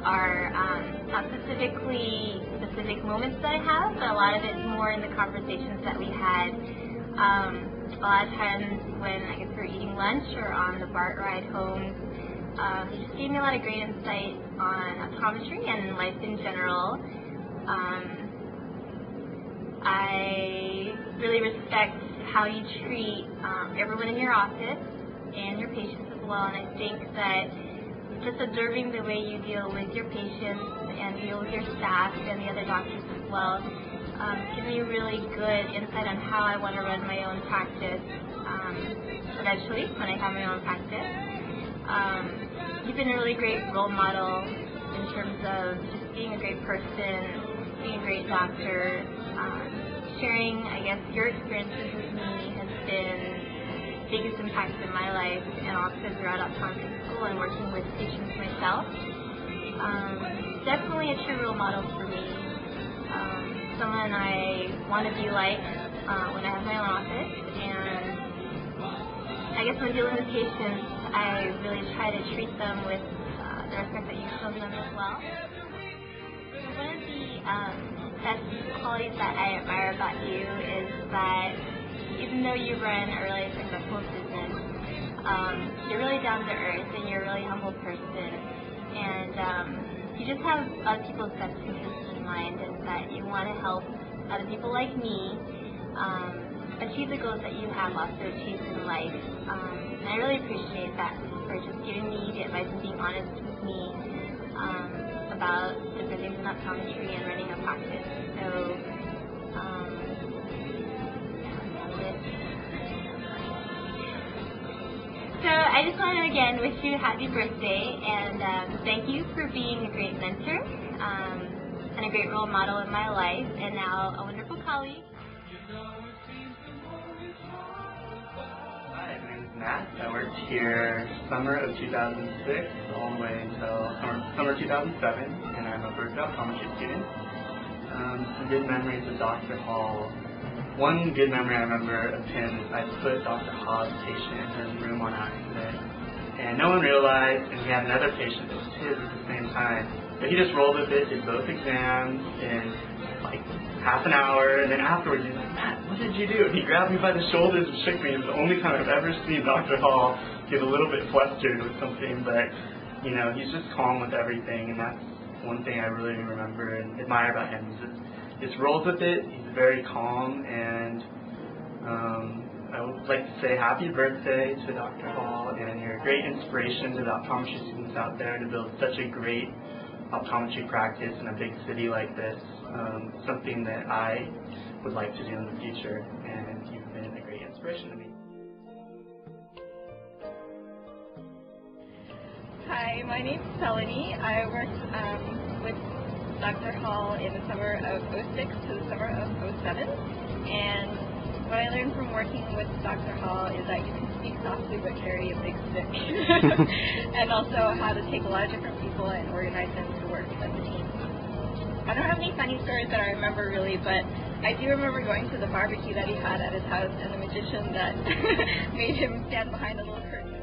are not specifically specific moments that I have, but a lot of it's more in the conversations that we had. A lot of times when I guess we were eating lunch or on the BART ride home, he just gave me a lot of great insight on optometry and life in general. I really respect how you treat everyone in your office and your patients as well, and I think that just observing the way you deal with your patients and deal with your staff and the other doctors as well gives me really good insight on how I want to run my own practice eventually when I have my own practice. You've been a really great role model in terms of just being a great person, being a great doctor. Sharing, I guess, your experiences with me has been the biggest impact in my life, and also throughout optometry school and working with patients myself. Definitely a true role model for me. Someone I want to be like when I have my own office, and I guess when dealing with patients, I really try to treat them with the respect that you've shown them as well. One of the best qualities that I admire about you is that even though you run a really successful business, you're really down to earth and you're a really humble person, and you just have other people's best interests in mind, and that you want to help other people like me achieve the goals that you have also achieved in life. And I really appreciate that for just giving me the advice and being honest with me about different things in optometry and running a practice. So, that's it. So I just want to again wish you a happy birthday, and thank you for being a great mentor and a great role model in my life, and now a wonderful colleague. Hi, my name is Matt. I worked here summer of 2006 all the way until summer 2007, and I'm a Berkeley optometry student. Some good memories of Dr. Hall. One good memory I remember of him is I put Dr. Hall's patient in his room on accident, and no one realized, and he had another patient that was his at the same time. But he just rolled with it, did both exams in like half an hour, and then afterwards he's like, Matt, what did you do? And he grabbed me by the shoulders and shook me. It was the only time I've ever seen Dr. Hall get a little bit flustered with something, but you know, he's just calm with everything, and that's one thing I really remember and admire about him. He just rolls with it. He's very calm, and I would like to say happy birthday to Dr. Hall, and you're a great inspiration to the optometry students out there to build such a great optometry practice in a big city like this. Something that I would like to do in the future, and you've been a great inspiration to me. Hi, my name's Melanie. I worked with Dr. Hall in the summer of 06 to the summer of 07, and what I learned from working with Dr. Hall is that you can speak softly but carry a big stick, and also how to take a lot of different people and organize them to work as a team. I don't have any funny stories that I remember really, but I do remember going to the barbecue that he had at his house and the magician that made him stand behind a little curtain.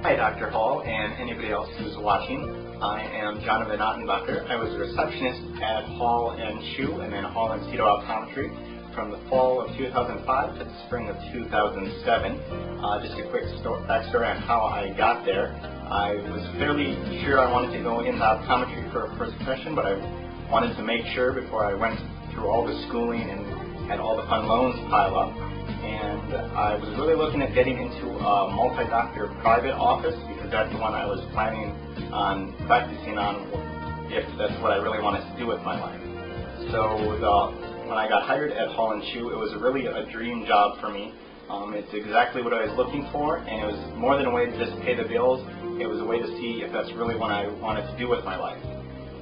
Hi, Dr. Hall, and anybody else who's watching. I am Jonathan Ottenbacher. I was a receptionist at Hall and Shoe and then Hall and Cedar Optometry from the fall of 2005 to the spring of 2007. Just a quick backstory on how I got there. I was fairly sure I wanted to go into optometry for a first profession, but I wanted to make sure before I went through all the schooling and had all the fun loans pile up. And I was really looking at getting into a multi-doctor private office because that's the one I was planning on practicing on if that's what I really wanted to do with my life. So when I got hired at Hall & Shoe, it was really a dream job for me. It's exactly what I was looking for, and it was more than a way to just pay the bills. It was a way to see if that's really what I wanted to do with my life.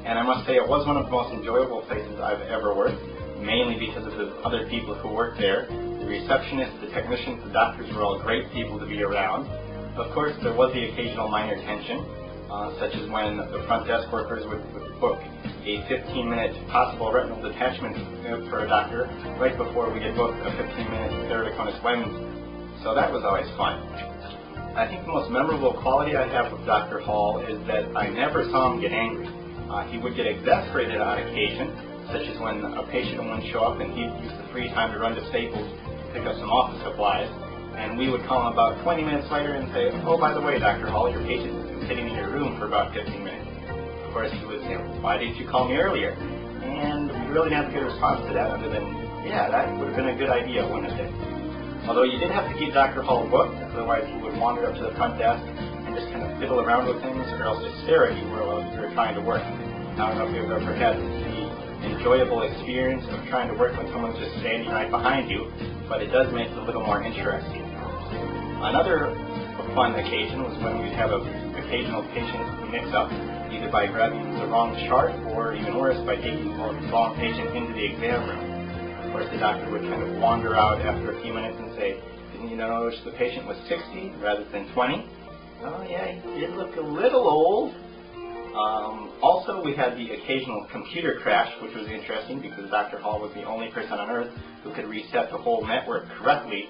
And I must say it was one of the most enjoyable places I've ever worked, mainly because of the other people who worked there. The receptionists, the technicians, the doctors were all great people to be around. Of course, there was the occasional minor tension, such as when the front desk workers would book a 15-minute possible retinal detachment for a doctor right before we had booked a 15-minute keratoconus lens. So that was always fun. I think the most memorable quality I have with Dr. Hall is that I never saw him get angry. He would get exasperated on occasion, such as when a patient wouldn't show up and he'd use the free time to run to Staples to pick up some office supplies. And we would call him about 20 minutes later and say, oh, by the way, Dr. Hall, your patient has been sitting in your room for about 15 minutes. Of course, he would say, why didn't you call me earlier? And we really didn't have a good response to that other than, yeah, that would have been a good idea, wouldn't it? Although you did have to keep Dr. Hall booked, otherwise he would wander up to the front desk and just kind of fiddle around with things or else just stare at you while you were trying to work. I don't know if you've ever had the enjoyable experience of trying to work when someone's just standing right behind you, but it does make it a little more interesting. Another fun occasion was when we'd have an occasional patient mix-up, either by grabbing the wrong chart or even worse, by taking the wrong patient into the exam room. Of course, the doctor would kind of wander out after a few minutes and say, didn't you notice the patient was 60 rather than 20? Oh yeah, he did look a little old. Also, we had the occasional computer crash, which was interesting because Dr. Hall was the only person on earth who could reset the whole network correctly.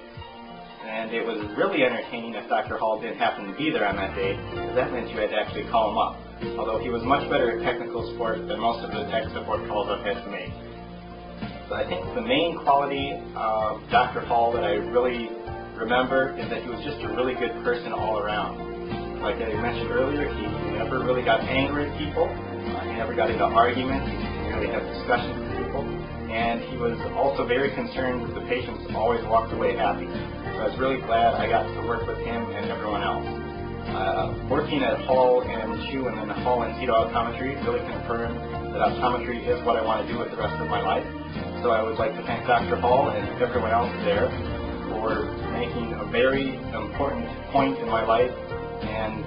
And it was really entertaining if Dr. Hall didn't happen to be there on that day, because that meant you had to actually call him up. Although he was much better at technical support than most of the tech support calls I've had to make. So I think the main quality of Dr. Hall that I really remember is that he was just a really good person all around. Like I mentioned earlier, he never really got angry at people. He never got into arguments. He didn't really have discussions with people. And he was also very concerned that the patients always walked away happy. So I was really glad I got to work with him and everyone else. Working at Hall and CHU and then Hall and Cito Optometry really confirmed that optometry is what I want to do with the rest of my life. So I would like to thank Dr. Hall and everyone else there for making a very important point in my life and